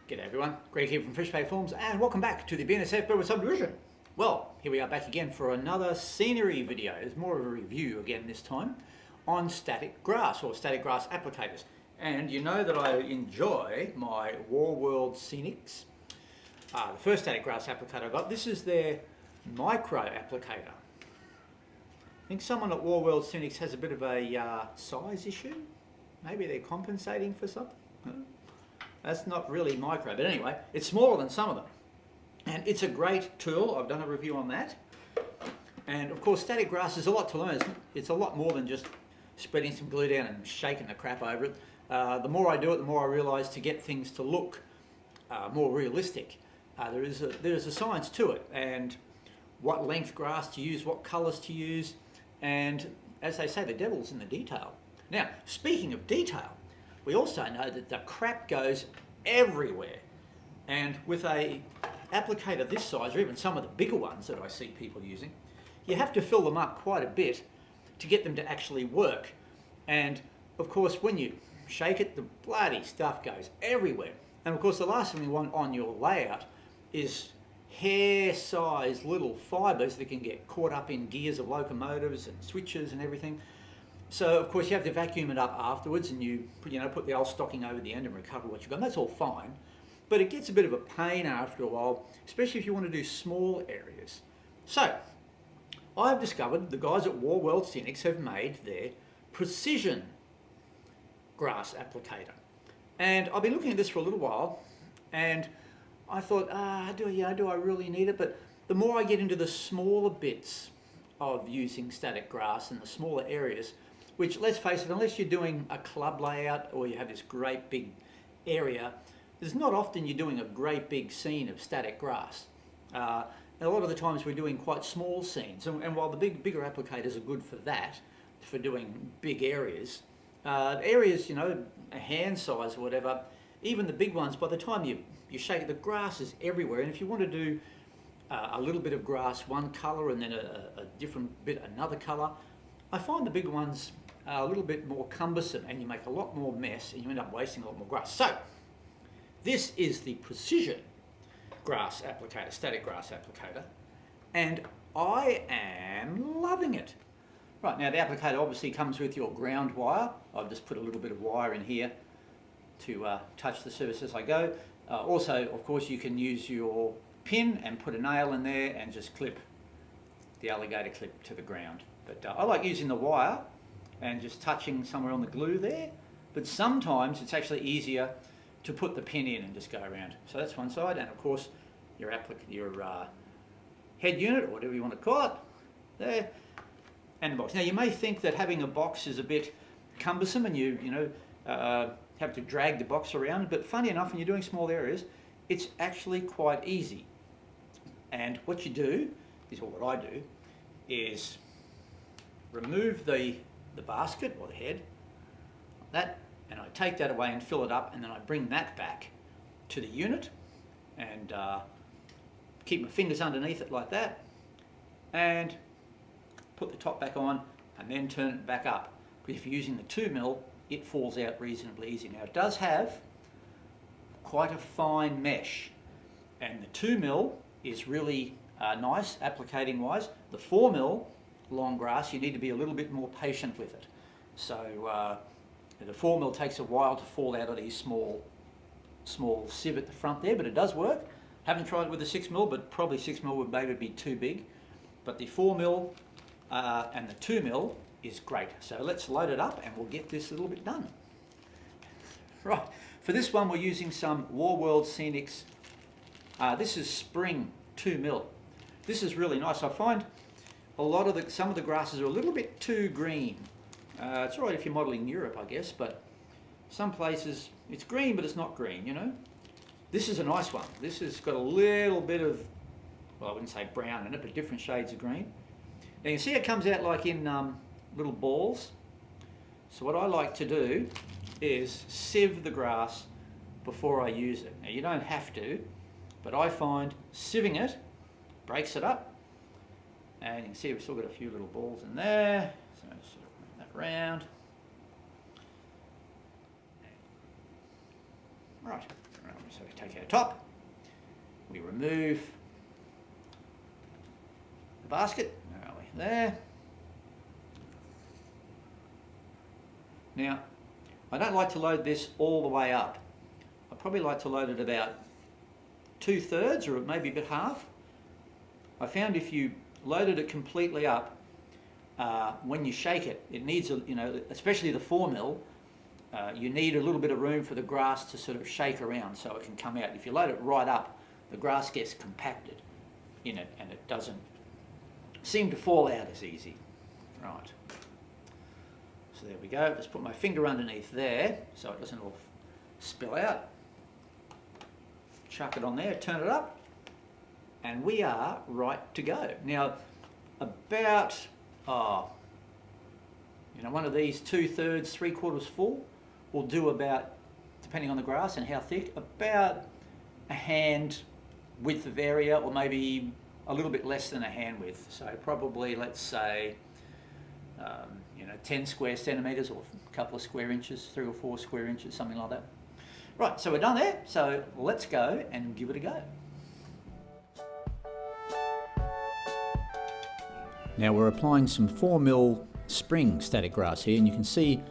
G'day everyone, Greg here from Fishbait Farms and welcome back to the BNSF Berwick Subdivision. Well, here we are back again for another scenery video. It's more of a review again this time on static grass or static grass applicators. And you know that I enjoy my WarWorld Scenics. The first static grass applicator I got, this is their micro applicator. I think someone at WarWorld Scenics has a bit of a size issue. Maybe they're compensating for something. That's not really micro, but anyway, it's smaller than some of them. And it's a great tool. I've done a review on that. And of course, static grass is a lot to learn. It's a lot more than just spreading some glue down and shaking the crap over it. The more I do it, the more I realise to get things to look more realistic. There is a science to it, and what length grass to use, what colours to use, and as they say, the devil's in the detail. Now, speaking of detail, we also know that the crap goes everywhere, and with a applicator this size, or even some of the bigger ones that I see people using, you have to fill them up quite a bit to get them to actually work. And of course, when you shake it, the bloody stuff goes everywhere. And of course, the last thing you want on your layout is hair-sized little fibres that can get caught up in gears of locomotives and switches and everything. So of course you have to vacuum it up afterwards, and you put the old stocking over the end and recover what you've got. And that's all fine, but it gets a bit of a pain after a while, especially if you want to do small areas. So I've discovered the guys at WarWorld Scenics have made their precision grass applicator, and I've been looking at this for a little while, and I thought, do I really need it? But the more I get into the smaller bits of using static grass and the smaller areas, which, let's face it, unless you're doing a club layout or you have this great big area, there's not often you're doing a great big scene of static grass. A lot of the times we're doing quite small scenes, and while the bigger applicators are good for that, for doing big areas, areas, a hand size or whatever, even the big ones, by the time you shake it, the grass is everywhere. And if you want to do a little bit of grass one colour and then a different bit another colour, I find the big ones are a little bit more cumbersome, and you make a lot more mess and you end up wasting a lot more grass. So this is the precision grass applicator, static grass applicator, and I am loving it. Right, now the applicator obviously comes with your ground wire. I've just put a little bit of wire in here to touch the surface as I go. Also, of course, you can use your pin and put a nail in there and just clip the alligator clip to the ground. But I like using the wire and just touching somewhere on the glue there, but sometimes it's actually easier to put the pin in and just go around. So that's one side, and of course your head unit, or whatever you want to call it, there, and the box. Now you may think that having a box is a bit cumbersome and you have to drag the box around, but funny enough, when you're doing small areas, it's actually quite easy. And what you do is, or what I do, is remove the basket or the head, like that, and I take that away and fill it up, and then I bring that back to the unit and keep my fingers underneath it like that, and put the top back on and then turn it back up. But if you're using the 2mm, it falls out reasonably easy. Now it does have quite a fine mesh, and the 2mm is really nice applicating wise. The 4mm long grass, you need to be a little bit more patient with it. So the 4mm takes a while to fall out of these small sieve at the front there, but it does work. Haven't tried it with the 6mm, but probably 6mm would maybe be too big. But the 4mm and the 2mm is great. So let's load it up and we'll get this a little bit done. Right, for this one we're using some WarWorld Scenics. This is spring 2mm. This is really nice. I find some of the grasses are a little bit too green. It's all right if you're modelling Europe, I guess, but some places it's green, but it's not green, This is a nice one. This has got a little bit of, well, I wouldn't say brown in it, but different shades of green. Now you can see it comes out like in little balls. So what I like to do is sieve the grass before I use it. Now you don't have to, but I find sieving it breaks it up. And you can see we've still got a few little balls in there. So sort of bring that round. Right, Right, so we take our top, we remove the basket, there. Now, I don't like to load this all the way up. I probably like to load it about 2/3 or maybe a bit half. I found if you loaded it completely up, when you shake it, it needs, especially the 4mm, you need a little bit of room for the grass to sort of shake around so it can come out. If you load it right up, the grass gets compacted in it and it doesn't seem to fall out as easy. Right. So there we go. Just put my finger underneath there so it doesn't all spill out. Chuck it on there, turn it up, and we are right to go. Now, about, one of these 2/3, 3/4 full will do about, depending on the grass and how thick, about a hand width of area, or maybe a little bit less than a hand width. So probably, let's say, 10 square centimetres or a couple of square inches, 3 or 4 square inches, something like that. Right, so we're done there. So let's go and give it a go. Now we're applying some 4mm spring static grass here, and you can see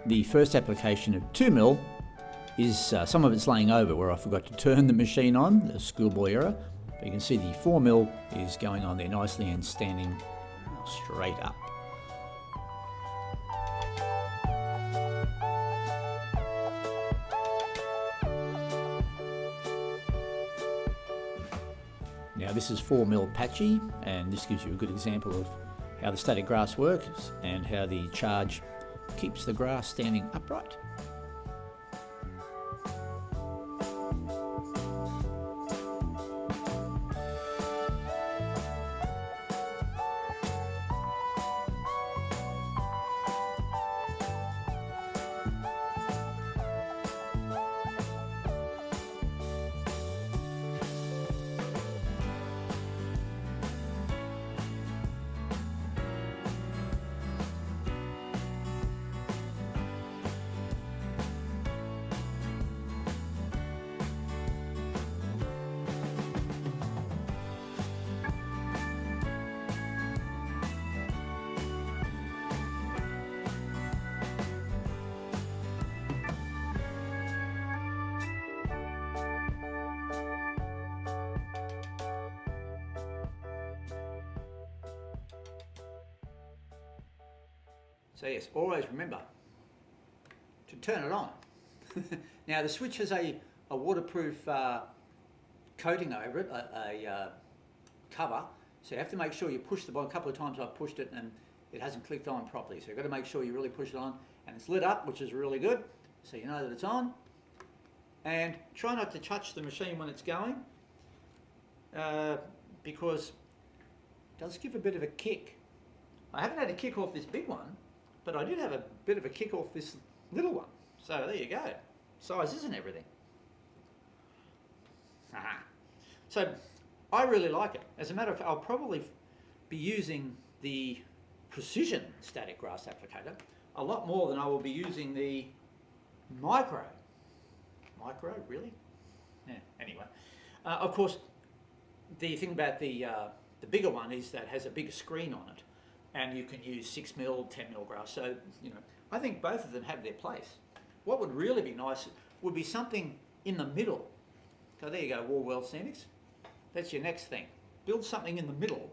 the first application of 2mm is some of it's laying over where I forgot to turn the machine on, the schoolboy error. But you can see the 4mm is going on there nicely and standing straight up. Now this is 4mm patchy, and this gives you a good example of how the static grass works and how the charge keeps the grass standing upright. So yes, always remember to turn it on. Now the switch has a waterproof coating over it, a cover, so you have to make sure you push the button. A couple of times I've pushed it and it hasn't clicked on properly, so you've got to make sure you really push it on, and it's lit up, which is really good, so you know that it's on. And try not to touch the machine when it's going, because it does give a bit of a kick. I haven't had a kick off this big one, but I did have a bit of a kick off this little one. So there you go. Sizes and everything. So I really like it. As a matter of fact, I'll probably be using the precision static grass applicator a lot more than I will be using the micro. Micro, really? Yeah, anyway. Of course, the thing about the bigger one is that it has a bigger screen on it, and you can use 6mm, 10mm grass. So, I think both of them have their place. What would really be nice would be something in the middle. So there you go, WarWorld Scenics. That's your next thing. Build something in the middle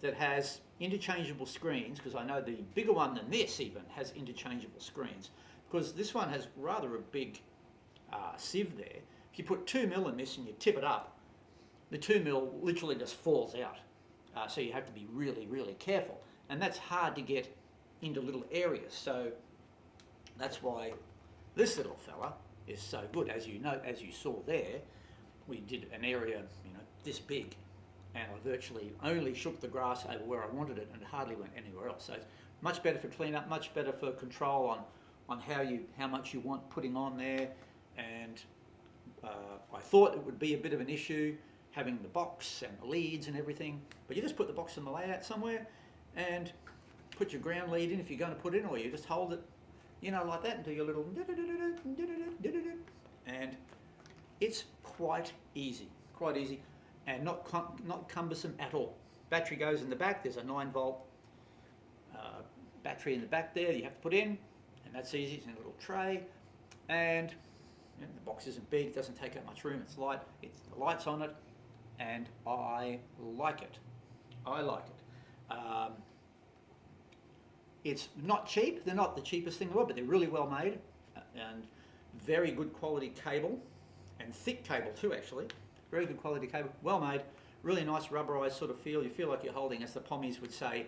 that has interchangeable screens, because I know the bigger one than this even has interchangeable screens, because this one has rather a big sieve there. If you put 2mm in this and you tip it up, the 2mm literally just falls out. So you have to be really, really careful. And that's hard to get into little areas. So that's why this little fella is so good. As you know, as you saw there, we did an area, this big, and I virtually only shook the grass over where I wanted it, and it hardly went anywhere else. So it's much better for cleanup, much better for control on how much you want putting on there. And I thought it would be a bit of an issue having the box and the leads and everything, but you just put the box in the layout somewhere and put your ground lead in if you're going to put it in, or you just hold it, like that, and do your little and It's quite easy, and not cumbersome at all. Battery goes in the back. There's a 9-volt battery in the back there you have to put in, and that's easy. It's in a little tray, and the box isn't big, doesn't take up much room, it's light, the light's on it, and I like it. It's not cheap, they're not the cheapest thing in the world, but they're really well made, and very good quality cable, and thick cable too actually, very good quality cable, well made, really nice rubberized sort of feel. You feel like you're holding, as the pommies would say,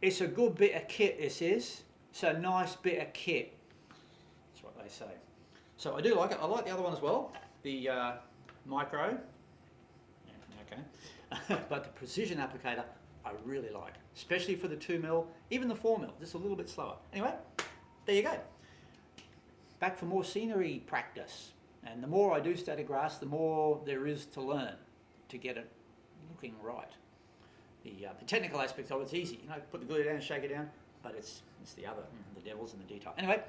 it's a good bit of kit, this is. It's a nice bit of kit. That's what they say. So I do like it. I like the other one as well, the micro. Yeah, okay. But the precision applicator, I really like, especially for the 2mm, even the 4mm, just a little bit slower. Anyway, there you go. Back for more scenery practice. And the more I do static grass, the more there is to learn to get it looking right. The technical aspects of it's easy, put the glue down, shake it down, but it's the other, the devil's in the detail. Anyway,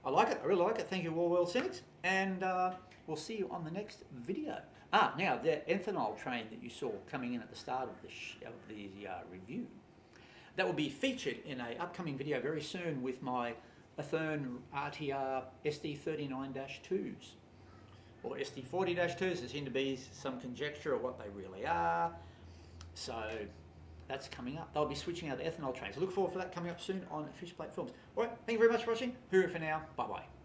I like it, I really like it. Thank you, WarWorld Scenics, and we'll see you on the next video. Now the ethanol train that you saw coming in at the start of the review, that will be featured in an upcoming video very soon with my Athern RTR SD39-2s. Or SD40-2s, there seems to be some conjecture of what they really are. So that's coming up. They'll be switching out the ethanol trains. Look forward for that coming up soon on Fishplate Films. All right, thank you very much for watching. Hoorah for now. Bye-bye.